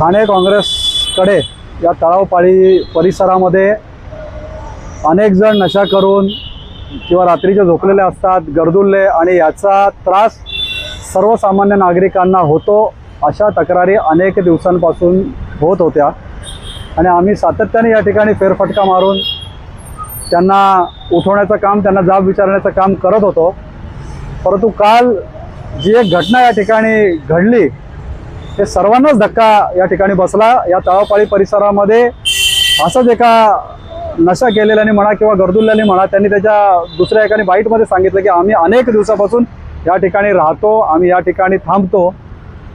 ठाणे काँग्रेसकडे या तळावपाळी परिसरामध्ये अनेक जण नशा करून किंवा रात्रीचे झोपलेले असतात, गरदुल्ले, आणि याचा त्रास सर्वसामान्य नागरिकांना होतो अशा तक्रारी अनेक दिवसांपासून होत होत्या आणि आम्ही सातत्याने या ठिकाणी फेरफटका मारून त्यांना उठवण्याचं काम, त्यांना जाब विचारण्याचं काम करत होतो. परंतु काल जी एक घटना या ठिकाणी घडली ते सर्वांनाच धक्का या ठिकाणी बसला. या तळावपाळी परिसरामध्ये असंच एका नशा केलेल्याने म्हणा किंवा गरदुल्ल्याने म्हणा, त्यांनी त्याच्या दुसऱ्या एकाने बाईटमध्ये सांगितलं की आम्ही अनेक दिवसापासून या ठिकाणी राहतो, आम्ही या ठिकाणी थांबतो.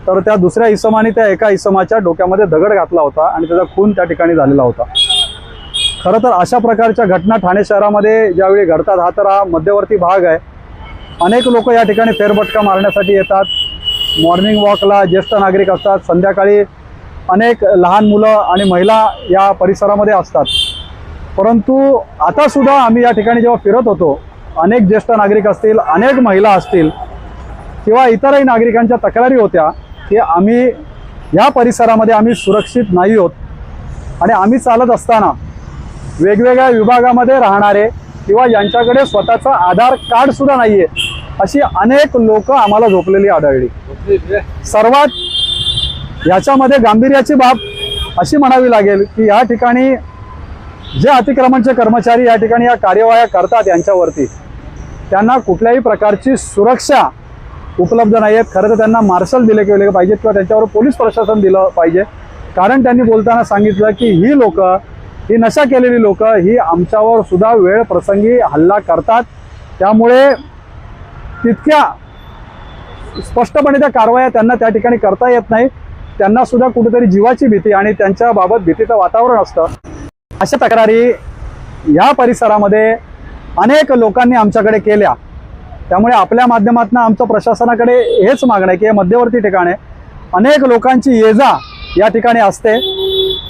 तर त्या दुसऱ्या इसमाने त्या एका इसमाच्या डोक्यामध्ये दगड घातला होता आणि त्याचा खून त्या ठिकाणी झालेला होता. खरं तर अशा प्रकारच्या घटना ठाणे शहरामध्ये ज्यावेळी घडतात, हा तर हा मध्यवर्ती भाग आहे. अनेक लोक या ठिकाणी फेरफटका मारण्यासाठी येतात. मॉर्निंग वॉकला ज्येष्ठ नागरिक असतात, संध्याकाळी अनेक लहान मुलं आणि महिला या परिसरामध्ये असतात. परंतु आता सुद्धा आम्ही या ठिकाणी जेव्हा फिरत होतो, अनेक ज्येष्ठ नागरिक असतील, अनेक महिला असतील किंवा इतरही नागरिकांच्या तक्रारी होत्या की आम्ही या परिसरामध्ये आम्ही सुरक्षित नाही आहोत आणि आम्ही चालत असताना वेगवेगळ्या विभागामध्ये राहणारे किंवा यांच्याकडे स्वतःचा आधार कार्ड सुद्धा नाही आहे अशी अनेक लोक आम्हाला झोपलेली आढळली. सर्वात याच्यामध्ये गांभीर्याची बाब अशी म्हणावी लागेल की या ठिकाणी जे अतिक्रमणचे कर्मचारी या ठिकाणी या कार्यवाह्या करतात यांच्यावरती त्यांना कुठल्याही प्रकारची सुरक्षा उपलब्ध नाही आहेत. खरं तर त्यांना मार्शल दिले गेले पाहिजेत किंवा त्यांच्यावर पोलीस प्रशासन दिलं पाहिजे. कारण त्यांनी बोलताना सांगितलं की ही लोक, ही नशा केलेली लोक ही आमच्यावर सुद्धा वेळ प्रसंगी हल्ला करतात. त्यामुळे तितक्या स्पष्टपणे त्या कारवाया त्यांना त्या ठिकाणी करता येत नाही. त्यांना सुद्धा कुठेतरी जीवाची भीती आणि त्यांच्याबाबत भीतीचं वातावरण असतं. अशा तक्रारी या परिसरामध्ये अनेक लोकांनी आमच्याकडे केल्या. त्यामुळे आपल्या माध्यमातून आमचं प्रशासनाकडे हेच मागणं आहे की मध्यवर्ती ठिकाणे अनेक लोकांची ये-जा या ठिकाणी असते.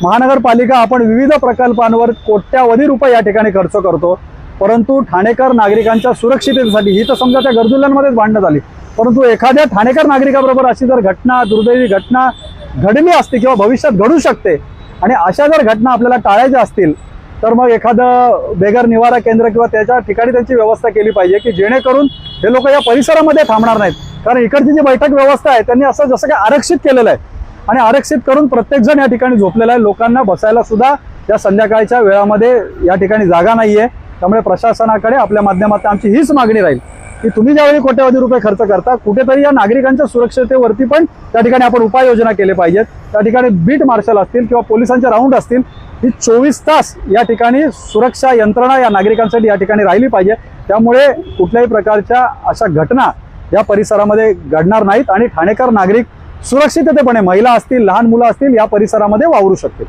महानगरपालिका आपण विविध प्रकल्पांवर कोट्यावधी रुपये या ठिकाणी खर्च करतो, परंतु ठाणेकर नागरिकांच्या सुरक्षिततेसाठी, ही तर समजा त्या गरजुल्यांमध्येच भांडणं झाली, परंतु एखाद्या ठाणेकर नागरिकाबरोबर अशी जर घटना, दुर्दैवी घटना घडली असते किंवा भविष्यात घडू शकते आणि अशा जर घटना आपल्याला टाळायच्या असतील तर मग एखादं बेघर निवारा केंद्र किंवा त्याच्या ठिकाणी त्यांची व्यवस्था केली पाहिजे की जेणेकरून हे लोक या परिसरामध्ये थांबणार नाहीत. कारण इकडची जी बैठक व्यवस्था आहे त्यांनी असं जसं काय आरक्षित केलेलं आहे आणि आरक्षित करून प्रत्येकजण या ठिकाणी झोपलेला आहे. लोकांना बसायला सुद्धा या संध्याकाळच्या वेळामध्ये या ठिकाणी जागा नाही आहे. त्यामुळे प्रशासनाकडे आपल्या माध्यमातून आमची हीच मागणी राहील की तुम्ही ज्यावेळी कोट्यावधी रुपये खर्च करता, कुठेतरी या नागरिकांच्या सुरक्षिततेवरती पण त्या ठिकाणी आपण उपाययोजना केले पाहिजेत. त्या ठिकाणी बीट मार्शल असतील किंवा पोलिसांचे राऊंड असतील, ही 24 तास या ठिकाणी सुरक्षा यंत्रणा या नागरिकांसाठी या ठिकाणी राहिली पाहिजे. त्यामुळे कुठल्याही प्रकारच्या अशा घटना या परिसरामध्ये घडणार नाहीत आणि ठाणेकर नागरिक सुरक्षिततेपणे, महिला असतील, लहान मुलं असतील, या परिसरामध्ये वावरू शकतील.